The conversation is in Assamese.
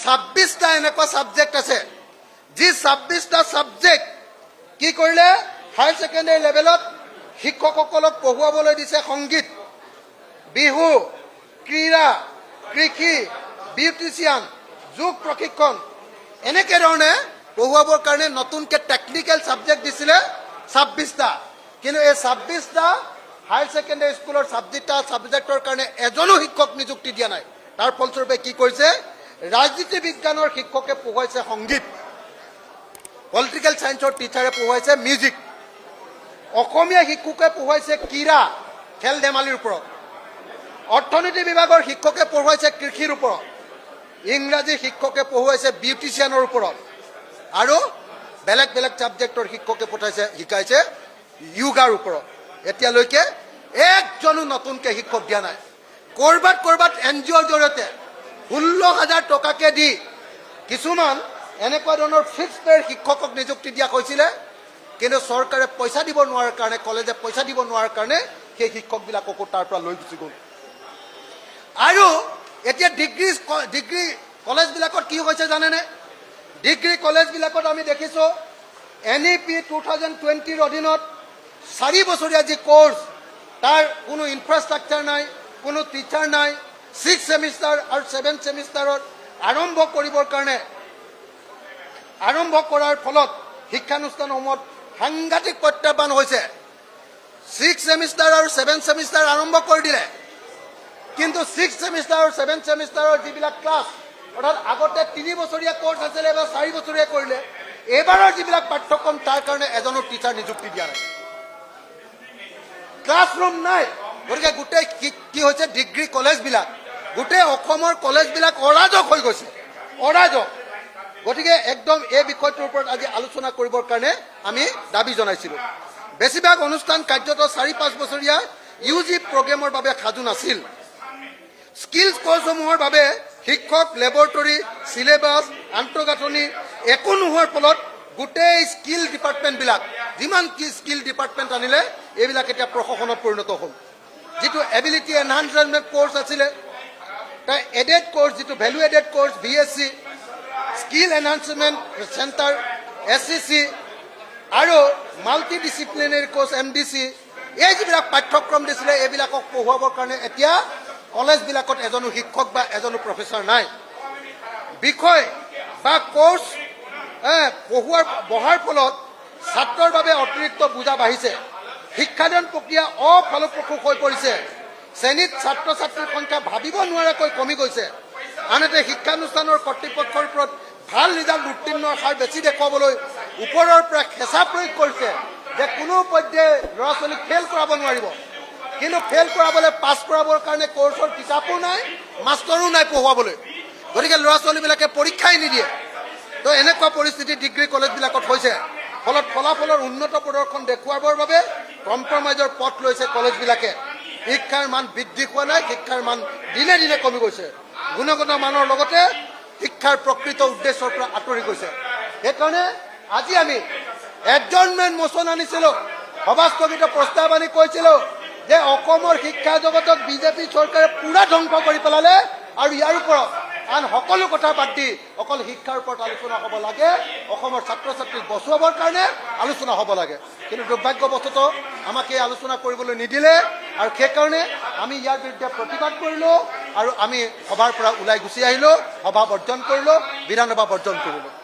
26টা এনেকুৱা সাবজেক্ট আছে যি 26টা সাবজেক্ট কি কৰিলে হায়াৰ সেকেন্ডাৰী লেভেলত শিক্ষকসকলক পঢ়ুৱাবলৈ দিছে সংগীত বিহু ক্ৰীড়া কৃষি বিউটিচিয়ান যোগ প্ৰশিক্ষণ এনেকে ধৰণে পঢ়ুৱাবৰ কাৰণে নতুনকে টেকনিক্যাল সাবজেক্ট দিছিলে 26টা কিন্তু এই 26টা হায়াৰ সেকেন্ডাৰী স্কুলৰ সাবজেক্টৰ কাৰণে এজনো শিক্ষক নিযুক্তি দিয়া নাই তাৰ ফলস্বৰূপে কি কৰিছে ৰাজনীতি বিজ্ঞানৰ শিক্ষকে পঢ়ুৱাইছে সংগীত পলিটিক্যাল সায়েন্সৰ টিচাৰে পঢ়ুৱাইছে মিউজিক অসমীয়া শিক্ষকে পঢ়ুৱাইছে ক্ৰীড়া খেল ধেমালিৰ ওপৰত অৰ্থনীতি বিভাগৰ শিক্ষকে পঢ়ুৱাইছে কৃষিৰ ওপৰত ইংৰাজী শিক্ষকে পঢ়ুৱাইছে বিউটিচিয়ানৰ ওপৰত আৰু বেলেগ বেলেগ সাবজেক্টৰ শিক্ষকে শিকাইছে যোগাৰ ওপৰত এতিয়ালৈকে একজনো নতুনকে শিক্ষক দিয়া নাই কৰবাত এনজিঅ'ৰ জৰিয়তে 16,000 টকাকে দি কিছুমান এনেকুৱা ধৰণৰ ফিক্সড পেৰ শিক্ষকক নিযুক্তি দিয়া হৈছিলে কিন্তু চৰকাৰে পইচা দিব নোৱাৰাৰ কাৰণে কলেজে পইচা দিব নোৱাৰাৰ কাৰণে সেই শিক্ষকবিলাককো তাৰ পৰা লৈ গুচি গ'ল আৰু এতিয়া ডিগ্ৰী কলেজবিলাকত কি হৈছে জানেনে ডিগ্ৰী কলেজবিলাকত আমি দেখিছো NEP 2020ৰ অধীনত 4 বছৰীয়া যি কোৰ্স তাৰ কোনো ইনফ্ৰাষ্ট্ৰাকচাৰ নাই কোনো টিচাৰ নাই 6 সেমিষ্টাৰ আৰু 7 সেমিষ্টাৰত আৰম্ভ কৰিবৰ কাৰণে আৰম্ভ কৰাৰ ফলত শিক্ষানুষ্ঠানসমূহত সাংঘাতিক প্ৰত্যাহ্বান হৈছে 6 সেমিষ্টাৰ আৰু 7 সেমিষ্টাৰ আৰম্ভ কৰি দিলে কিন্তু 6 সেমিষ্টাৰ আৰু 7 সেমিষ্টাৰৰ যিবিলাক ক্লাছ অৰ্থাৎ আগতে 3 বছৰীয়া কোৰ্স আছিল এবাৰ 4 বছৰীয়া কৰিলে এবাৰৰ যিবিলাক পাঠ্যক্ৰম তাৰ কাৰণে এজনো টিচাৰ নিযুক্তি দিয়া নাই ক্লাছৰুম নাই গতিকে গোটেই কি হৈছে ডিগ্ৰী কলেজবিলাক গোটেই অসমৰ কলেজবিলাক অৰাজক হৈ গৈছে অৰাজক গতিকে একদম এই বিষয়টোৰ ওপৰত আজি আলোচনা কৰিবৰ কাৰণে আমি দাবী জনাইছিলোঁ বেছিভাগ অনুষ্ঠান কাৰ্যত 4-5 বছৰীয়া UG প্ৰগ্ৰেমৰ বাবে সাজু নাছিল স্কিলছ কোৰ্সসমূহৰ বাবে শিক্ষক লেবৰেটৰী সিলেবাস আন্তঃগাঁথনি একো নোহোৱাৰ ফলত গোটেই স্কিল ডিপাৰ্টমেণ্টবিলাক যিমান কি স্কিল ডিপাৰ্টমেণ্ট আনিলে এইবিলাক এতিয়া প্ৰশাসনত পৰিণত হ'ল যিটো এবিলিটি এনহান্সমেণ্ট কোৰ্স আছিলে তাৰ এডেড কোৰ্স যিটো value aided course VSC skill enhancement centre SCC আৰু মাল্টি ডিচিপ্লিনাৰী কোৰ্স MDC এই যিবিলাক পাঠ্যক্ৰম দিছিলে এইবিলাকক পঢ়ুৱাবৰ কাৰণে এতিয়া কলেজবিলাকত এজনো শিক্ষক বা এজনো প্ৰফেচৰ নাই বিষয় বা কোৰ্স বহাৰ ফলত ছাত্ৰৰ বাবে অতিৰিক্ত বোজা বাঢ়িছে শিক্ষাদান প্ৰক্ৰিয়া অফলপ্ৰসূ হৈ পৰিছে শ্ৰেণীত ছাত্ৰ ছাত্ৰীৰ সংখ্যা ভাবিব নোৱাৰাকৈ কমি গৈছে আনহাতে শিক্ষানুষ্ঠানৰ কৰ্তৃপক্ষৰ ওপৰত ভাল ৰিজাল্ট উত্তীৰ্ণৰ হাৰ বেছি দেখুৱাবলৈ ওপৰৰ পৰা হেঁচা প্ৰয়োগ কৰিছে যে কোনো পৰ্যায়ে ল'ৰা ছোৱালীক ফেইল কৰাব নোৱাৰিব কিন্তু ফেইল কৰাবলৈ পাছ কৰাবৰ কাৰণে কোৰ্সৰ কিতাপো নাই মাষ্টৰো নাই পঢ়ুৱাবলৈ গতিকে ল'ৰা ছোৱালীবিলাকে পৰীক্ষাই নিদিয়ে তো এনেকুৱা পৰিস্থিতি ডিগ্ৰী কলেজবিলাকত হৈছে ফলত ফলাফলৰ উন্নত প্ৰদৰ্শন দেখুৱাবৰ বাবে কম্প্ৰমাইজৰ পথ লৈছে কলেজবিলাকে শিক্ষাৰ মান বৃদ্ধি হোৱা নাই শিক্ষাৰ মান দিনে দিনে কমি গৈছে গুণগত মানৰ লগতে শিক্ষাৰ প্ৰকৃত উদ্দেশ্যৰ পৰা আঁতৰি গৈছে সেইকাৰণে আজি আমি এডজৰ্ণমেণ্ট মোচন আনিছিলোঁ সভাস্থগিত প্ৰস্তাৱ আনি কৈছিলোঁ যে অসমৰ শিক্ষা জগতক বিজেপি চৰকাৰে পুৰা ধ্বংস কৰি পেলালে আৰু ইয়াৰ ওপৰত আন সকলো কথা বাদ দি অকল শিক্ষাৰ ওপৰত আলোচনা হ'ব লাগে অসমৰ ছাত্ৰ ছাত্ৰীক বচোৱাবৰ কাৰণে আলোচনা হ'ব লাগে কিন্তু দুৰ্ভাগ্যবশতঃ আমাক এই আলোচনা কৰিবলৈ নিদিলে আৰু সেইকাৰণে আমি ইয়াৰ বিৰুদ্ধে প্ৰতিবাদ কৰিলোঁ আৰু আমি সভাৰ পৰা ওলাই গুচি আহিলোঁ সভা বৰ্জন কৰিলোঁ বিধানসভা বৰ্জন কৰিলোঁ